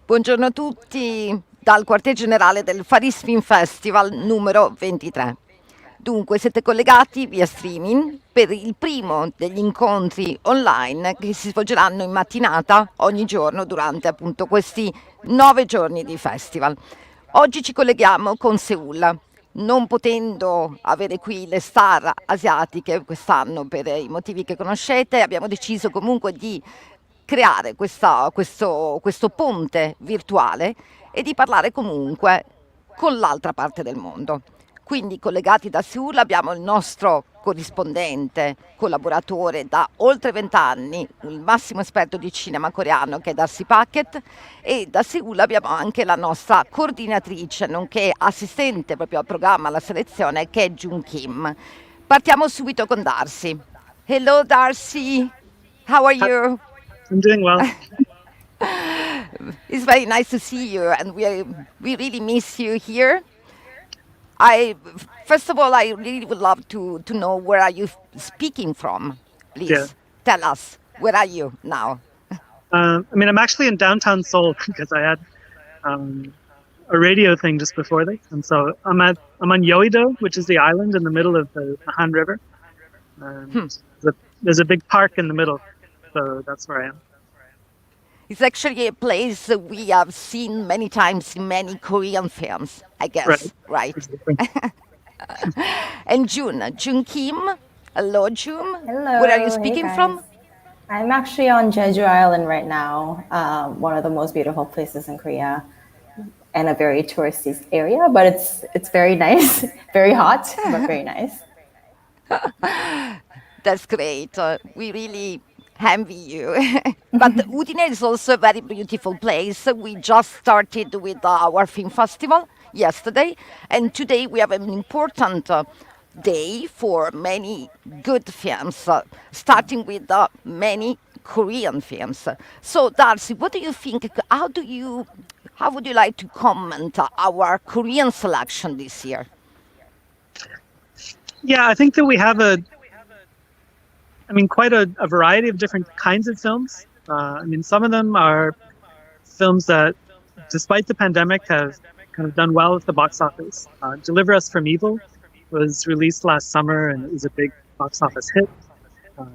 Buongiorno a tutti dal quartier generale del Paris Film Festival numero 23. Dunque siete collegati via streaming per il primo degli incontri online che si svolgeranno in mattinata ogni giorno durante appunto questi 9 giorni di festival. Oggi ci colleghiamo con Seul. Non potendo avere qui le star asiatiche quest'anno per i motivi che conoscete, abbiamo deciso comunque di creare questo ponte virtuale e di parlare comunque con l'altra parte del mondo. Quindi collegati da Seul abbiamo il nostro corrispondente, collaboratore da oltre 20 anni, il massimo esperto di cinema coreano che è Darcy Paquet, e da Seul abbiamo anche la nostra coordinatrice, nonché assistente proprio al programma, alla selezione, che è Jun Kim. Partiamo subito con Darcy. Hello Darcy, how are you? I'm doing well. It's very nice to see you, and we really miss you here. I First of all, I really would love to know where are you speaking from. Yeah. Please tell us where are you now. I'm actually in downtown Seoul because I had a radio thing just before this, and so I'm on Yeouido, which is the island in the middle of the Han River. And there's a big park in the middle, so that's where I am. It's actually a place we have seen many times in many Korean films, I guess, right? And Jun Kim. Hello, Jun. Hello. Where are you speaking from? I'm actually on Jeju Island right now, one of the most beautiful places in Korea, and a very touristy area, but it's very nice, very hot, but very nice. That's great. We really envy you. But Udine is also a very beautiful place. We just started with our film festival yesterday, and today we have an important day for many good films, starting with many Korean films. So, Darcy, what do you think? How would you like to comment our Korean selection this year? Yeah, I think that we have quite a variety of different kinds of films. Some of them are films that, despite the pandemic, have kind of done well at the box office. Deliver Us from Evil was released last summer and it was a big box office hit.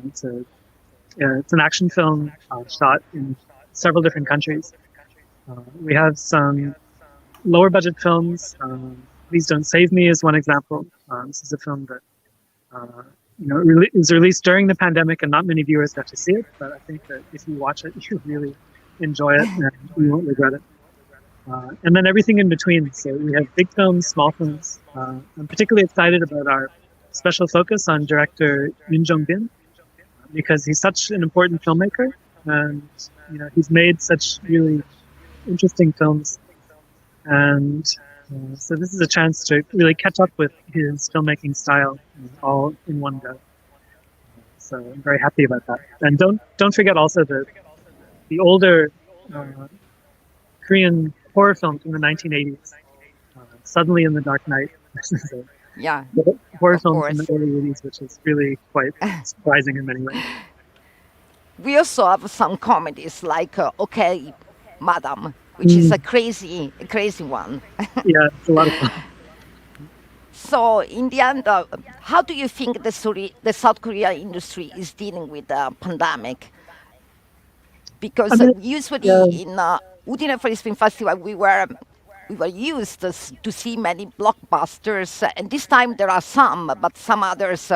It's an action film shot in several different countries. We have some lower budget films. Please Don't Save Me is one example. This is a film that it was released during the pandemic and not many viewers got to see it, but I think that if you watch it, you'll really enjoy it and you won't regret it. And then everything in between. So we have big films, small films. I'm particularly excited about our special focus on director Yoon Jong-bin because he's such an important filmmaker and he's made such really interesting films. And so this is a chance to really catch up with his filmmaking style all in one go. So I'm very happy about that. And don't forget also the older Korean horror film from the 1980s, Suddenly in the Dark Night. Yeah, horror film from the early 80s, which is really quite surprising in many ways. We also have some comedies like Okay, Madam, which is a crazy one. Yeah, it's a lot of fun. So, in the end, how do you think the South Korea industry is dealing with the pandemic? Because usually in Udine Paris Film Festival, we were used to see many blockbusters, and this time there are some, but some others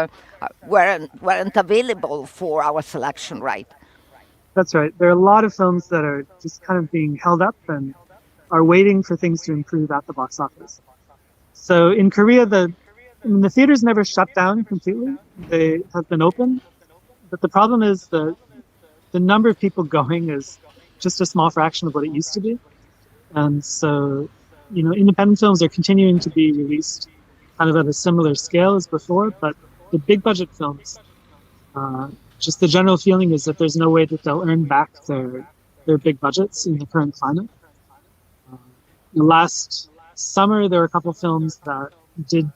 weren't available for our selection, right? That's right. There are a lot of films that are just kind of being held up and are waiting for things to improve at the box office. So in Korea, the theaters never shut down completely. They have been open, but the problem is the number of people going is just a small fraction of what it used to be. And so, independent films are continuing to be released kind of at a similar scale as before, but the big budget films, just the general feeling is that there's no way that they'll earn back their big budgets in the current climate. Last summer, there were a couple of films that did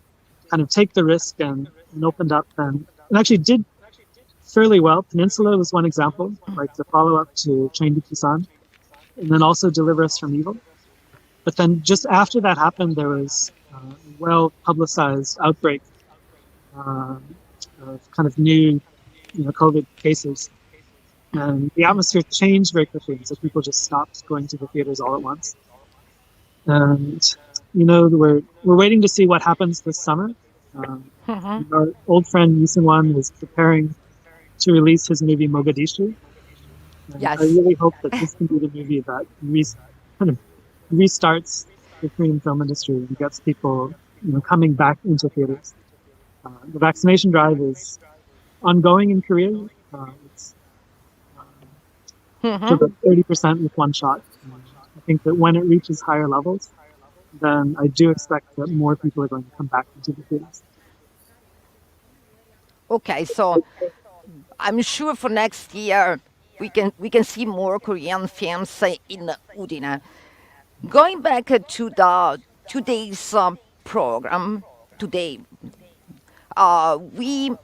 kind of take the risk and opened up and actually did fairly well. Peninsula was one example, like the follow-up to Train to Busan. and then also deliver us from evil. But then just after that happened, there was a well-publicized outbreak of kind of new, COVID cases. And the atmosphere changed very quickly, so people just stopped going to the theaters all at once. And, we're waiting to see what happens this summer. Our old friend Yusun is preparing to release his movie Mogadishu. And Yes. I really hope that this can be the movie that kind of restarts the Korean film industry and gets people, coming back into theaters. The vaccination drive is ongoing in Korea. It's sort of 30% with one shot. I think that when it reaches higher levels, then I do expect that more people are going to come back into the theaters. Okay, so I'm sure for next year we can see more Korean films in Udine. Going back to the today's program today, we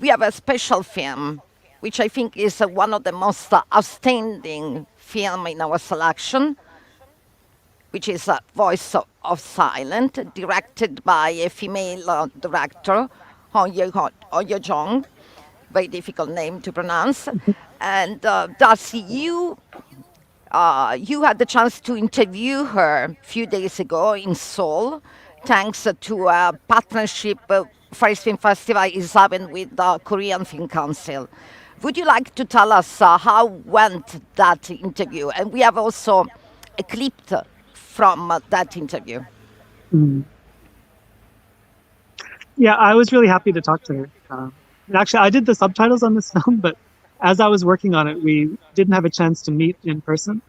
have a special film, which I think is one of the most outstanding film in our selection, which is Voice of Silent, directed by a female director, HONG Eui-jeong, very difficult name to pronounce. And Darcy, you had the chance to interview her a few days ago in Seoul, thanks to a partnership Paris Film Festival is having with the Korean Film Council. Would you like to tell us how went that interview? And we have also a clip from that interview. Yeah, I was really happy to talk to her. Actually, I did the subtitles on this film, but as I was working on it, we didn't have a chance to meet in person.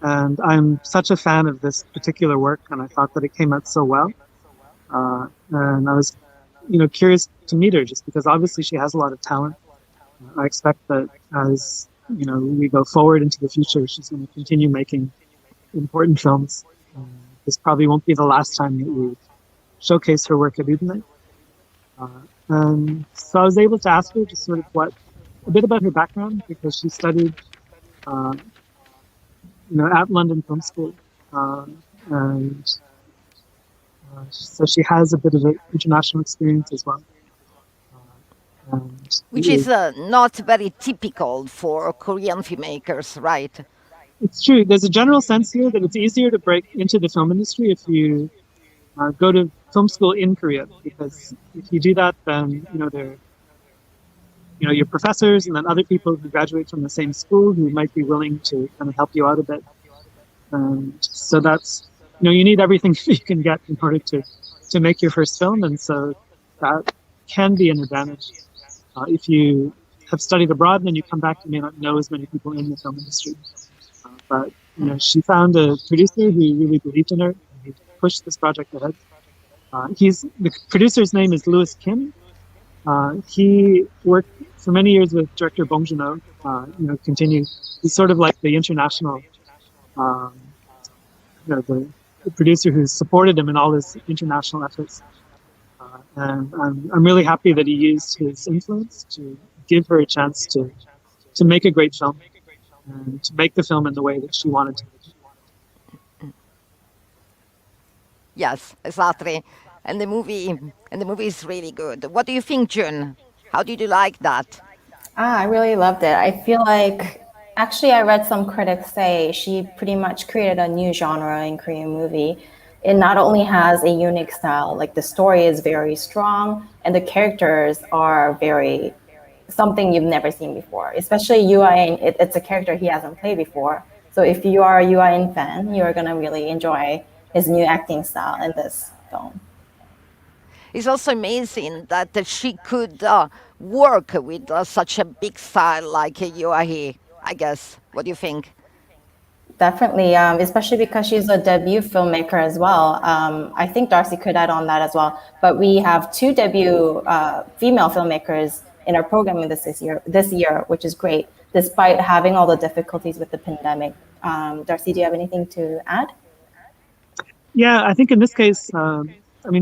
And I'm such a fan of this particular work, and I thought that it came out so well. And I was, curious to meet her, just because obviously she has a lot of talent. I expect that as, we go forward into the future, she's going to continue making important films. This probably won't be the last time that we showcase her work at Udine. And so I was able to ask her just sort of a bit about her background, because she studied, at London Film School. And so she has a bit of an international experience as well. Which is not very typical for Korean filmmakers, right? It's true. There's a general sense here that it's easier to break into the film industry if you go to film school in Korea, because if you do that, then your professors and then other people who graduate from the same school who might be willing to kind of help you out a bit. And so that's you need everything you can get in order to make your first film, and so that can be an advantage. If you have studied abroad and then you come back, you may not know as many people in the film industry. But she found a producer who really believed in her, and he pushed this project ahead. The producer's name is Louis Kim. He worked for many years with director Bong Joon-ho. He's sort of like the international, the producer who's supported him in all his international efforts. And I'm really happy that he used his influence to give her a chance to make a great film and to make the film in the way that she wanted to. Yes, exactly. And the movie is really good. What do you think, Jun? How did you like that? I really loved it. I feel like, actually, I read some critics say she pretty much created a new genre in Korean movie. It not only has a unique style, like the story is very strong and the characters are very something you've never seen before. Especially Eui-jeong, it's a character he hasn't played before. So if you are a Eui-jeong fan, you're gonna really enjoy his new acting style in this film. It's also amazing that she could work with such a big style like Eui-jeong, I guess. What do you think? Definitely, especially because she's a debut filmmaker as well. I think Darcy could add on that as well. But we have 2 debut female filmmakers in our programming this year, which is great, despite having all the difficulties with the pandemic. Darcy, do you have anything to add? Yeah, I think in this case,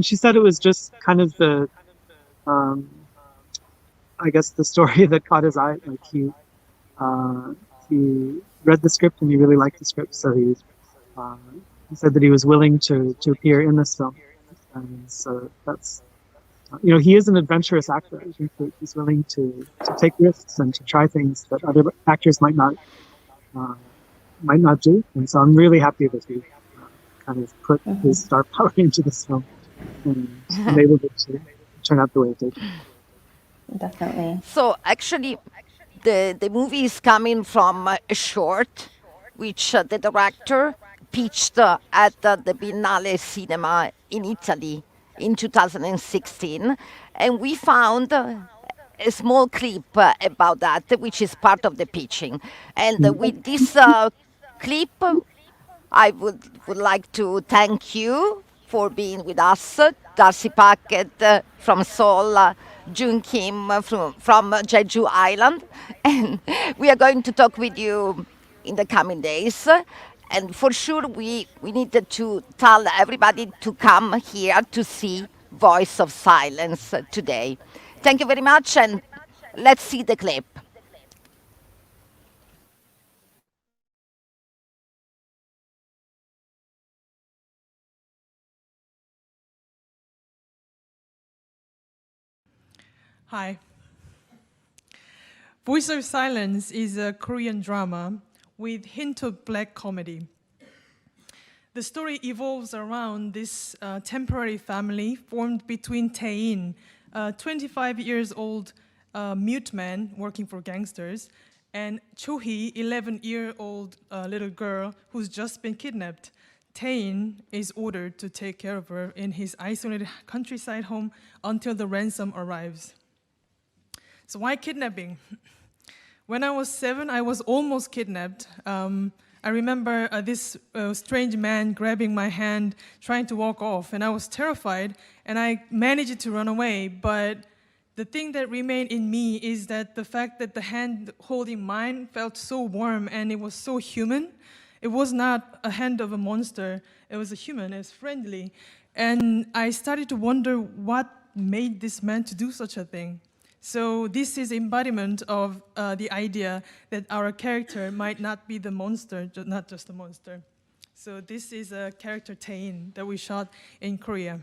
she said it was just kind of the, I guess the story that caught his eye. Like he read the script and he really liked the script, so he said that he was willing to appear in this film. And so that's, he is an adventurous actor. I think that he's willing to take risks and to try things that other actors might not do. And so I'm really happy that he kind of put his star power into this film and enabled it to turn out the way it did. Definitely. So actually, the movie is coming from a short which the director pitched at the Biennale Cinema in Italy in 2016, and we found a small clip about that, which is part of the pitching. And with this clip, I would like to thank you for being with us, Darcy Paquet from Seoul, Jun Kim from Jeju Island. And we are going to talk with you in the coming days. And for sure, we needed to tell everybody to come here to see Voice of Silence today. Thank you very much, and let's see the clip. Hi. Voice of Silence is a Korean drama with hint of black comedy. The story evolves around this temporary family formed between Tae-in, a 25 years old mute man working for gangsters, and Cho-hee, 11-year-old little girl who's just been kidnapped. Tae-in is ordered to take care of her in his isolated countryside home until the ransom arrives. So why kidnapping? When I was 7, I was almost kidnapped. I remember this strange man grabbing my hand, trying to walk off, and I was terrified, and I managed to run away. But the thing that remained in me is that the fact that the hand holding mine felt so warm and it was so human. It was not a hand of a monster. It was a human. It was friendly. And I started to wonder what made this man to do such a thing. So this is embodiment of the idea that our character might not be the monster, not just a monster. So this is a character Tae-in that we shot in Korea.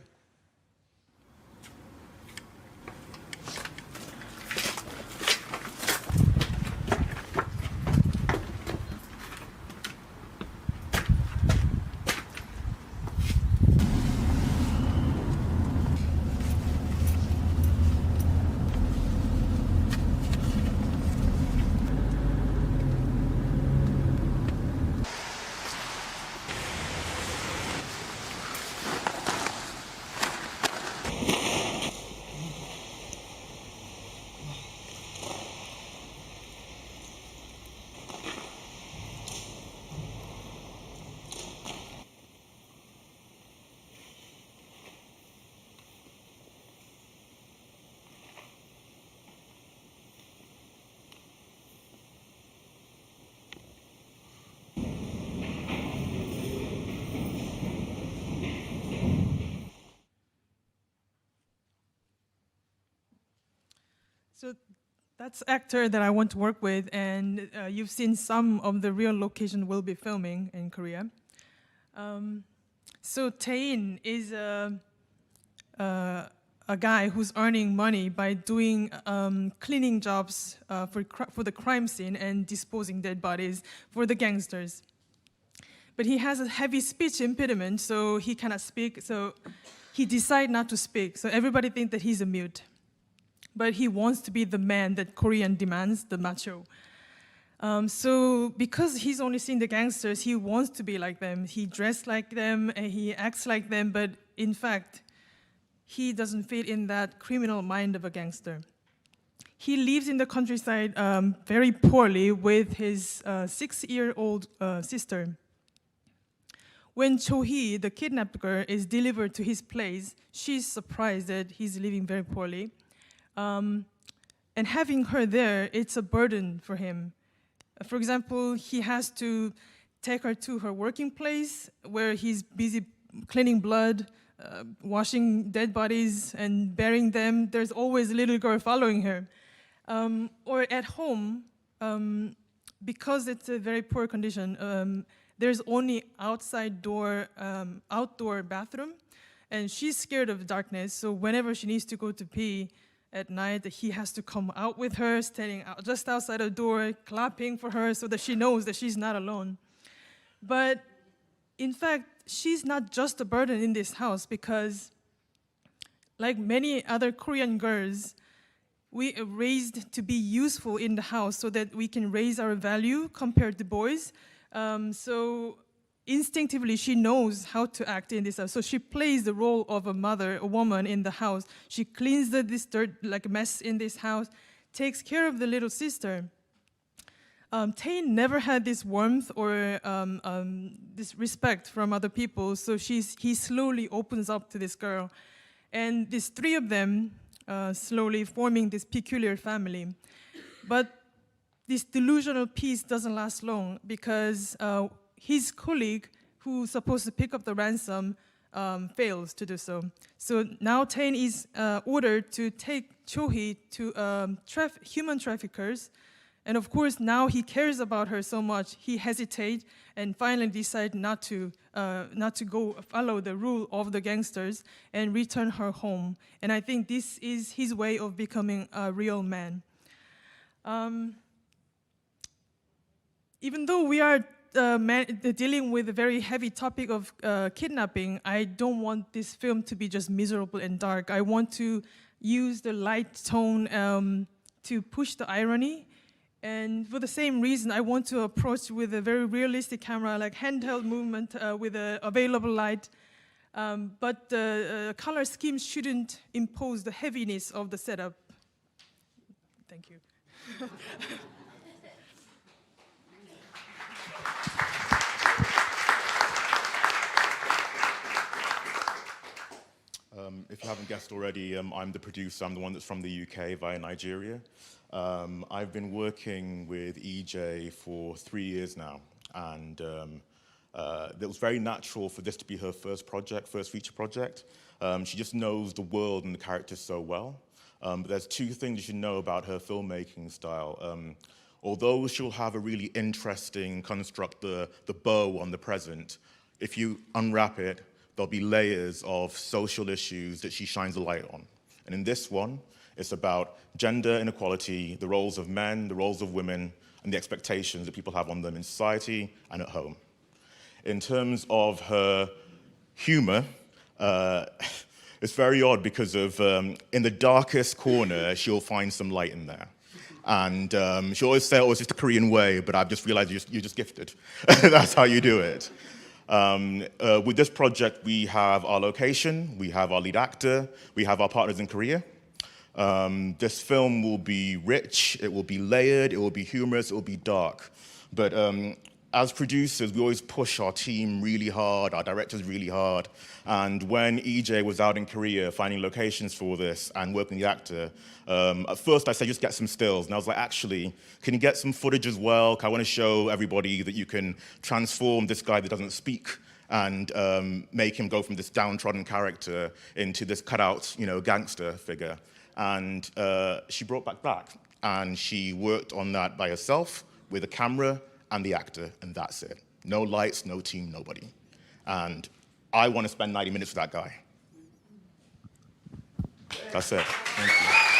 So that's actor that I want to work with, and you've seen some of the real location we'll be filming in Korea. So Tae-in is a guy who's earning money by doing cleaning jobs for the crime scene and disposing dead bodies for the gangsters. But he has a heavy speech impediment, so he cannot speak, so he decided not to speak. So everybody thinks that he's a mute. But he wants to be the man that Korean demands, the macho. So because he's only seen the gangsters, he wants to be like them. He dressed like them, and he acts like them, but in fact, he doesn't fit in that criminal mind of a gangster. He lives in the countryside very poorly with his 6-year-old sister. When Cho-hee, the kidnapped girl, is delivered to his place, she's surprised that he's living very poorly. And having her there, it's a burden for him. For example, he has to take her to her working place where he's busy cleaning blood, washing dead bodies and burying them. There's always a little girl following her. Or at home, because it's a very poor condition, there's only outdoor bathroom, and she's scared of darkness, so whenever she needs to go to pee at night, he has to come out with her, standing out just outside the door, clapping for her so that she knows that she's not alone. But in fact, she's not just a burden in this house, because like many other Korean girls, we are raised to be useful in the house so that we can raise our value compared to boys. So instinctively, she knows how to act in this house. So she plays the role of a mother, a woman in the house. She cleans this dirt, like mess in this house, takes care of the little sister. Tae never had this warmth or this respect from other people, so he slowly opens up to this girl. And these three of them slowly forming this peculiar family. But this delusional peace doesn't last long, because his colleague, who's supposed to pick up the ransom, fails to do so. So now Tae is ordered to take Cho-hee to human traffickers. And of course, now he cares about her so much, he hesitates and finally decides not to go follow the rule of the gangsters and return her home. And I think this is his way of becoming a real man. Even though we are dealing with a very heavy topic of kidnapping, I don't want this film to be just miserable and dark. I want to use the light tone to push the irony. And for the same reason, I want to approach with a very realistic camera, like handheld movement with an available light. But the color scheme shouldn't impose the heaviness of the setup. Thank you. If you haven't guessed already, I'm the producer. I'm the one that's from the UK via Nigeria. I've been working with EJ for 3 years now, and it was very natural for this to be her first feature project. She just knows the world and the characters so well. But there's two things you should know about her filmmaking style. Although she'll have a really interesting construct, the bow on the present, if you unwrap it, there'll be layers of social issues that she shines a light on. And in this one, it's about gender inequality, the roles of men, the roles of women, and the expectations that people have on them in society and at home. In terms of her humor, it's very odd because of, in the darkest corner, she'll find some light in there. And she always say, oh, it's just a Korean way, but I've just realized you're just gifted. That's how you do it. With this project, we have our location, we have our lead actor, we have our partners in Korea. This film will be rich, it will be layered, it will be humorous, it will be dark. But as producers, we always push our team really hard, our directors really hard. And when EJ was out in Korea finding locations for this and working with the actor, at first I said, just get some stills. And I was like, actually, can you get some footage as well? I want to show everybody that you can transform this guy that doesn't speak and make him go from this downtrodden character into this cutout, gangster figure. And she brought back, and she worked on that by herself with a camera and the actor, and that's it. No lights, no team, nobody. And I want to spend 90 minutes with that guy. That's it. Thank you.